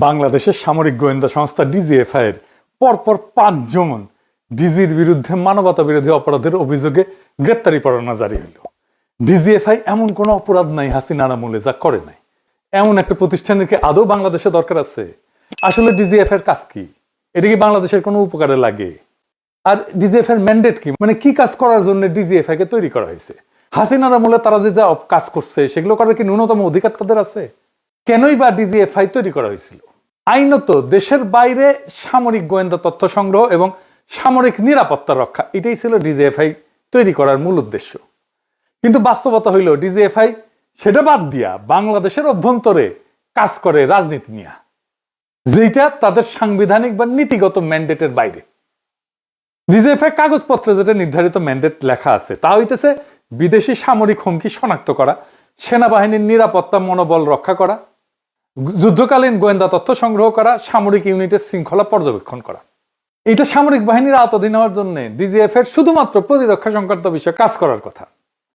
বাংলাদেশের সামরিক গোয়েন্দা সংস্থা ডিজিএফআই এর পরপর 5 জন ডিজির বিরুদ্ধে মানবতা বিরোধী অপরাধের অভিযোগে গ্রেপ্তারি পরোয়ানা জারি হইল। ডিজিএফআই এমন কোনো অপরাধ নাই হাসিনার আমলে যা করে নাই। এমন একটা প্রতিষ্ঠানের কি আদৌ বাংলাদেশে দরকার আছে? আসলে ডিজিএফআই এর কাজ কি? এটা কি বাংলাদেশের কোনো উপকারে লাগে? আর ডিজিএফআই এর ম্যান্ডেট কি, মানে কি কাজ করার জন্য ডিজিএফআই কে তৈরি করা হয়েছে? হাসিনার আমলে তারা যে যা কাজ করছে সেগুলো করার কি ন্যূনতম অধিকার তাদের আছে? কেনই বা ডিজিএফআই তৈরি করা হয়েছিল? আইনত দেশের বাইরে সামরিক গোয়েন্দা তথ্য সংগ্রহ এবং সামরিক নিরাপত্তা রক্ষা, এটাই ছিল ডিজিএফআই তৈরি করার মূল উদ্দেশ্য। কিন্তু বাস্তবতা হইল ডিজিএফআই সেটা বাদ দিয়া বাংলাদেশের অভ্যন্তরে কাজ করে রাজনীতি নিয়ে, যেটা তাদের সাংবিধানিক বা নীতিগত ম্যান্ডেটের বাইরে। ডিজিএফআই কাগজপত্রে যেটা নির্ধারিত ম্যান্ডেট লেখা আছে তা হইতেছে বিদেশি সামরিক হুমকি শনাক্ত করা, সেনাবাহিনীর নিরাপত্তা মনোবল রক্ষা করা, যুদ্ধকালীন গোয়েন্দা তথ্য সংগ্রহ করা, সামরিক ইউনিটের শৃঙ্খলা পর্যবেক্ষণ করা। এটা সামরিক বাহিনীর আওতাধীন হওয়ার জন্য ডিজিএফআই এর শুধুমাত্র প্রতিরক্ষা সংক্রান্ত বিষয়ে কাজ করার কথা।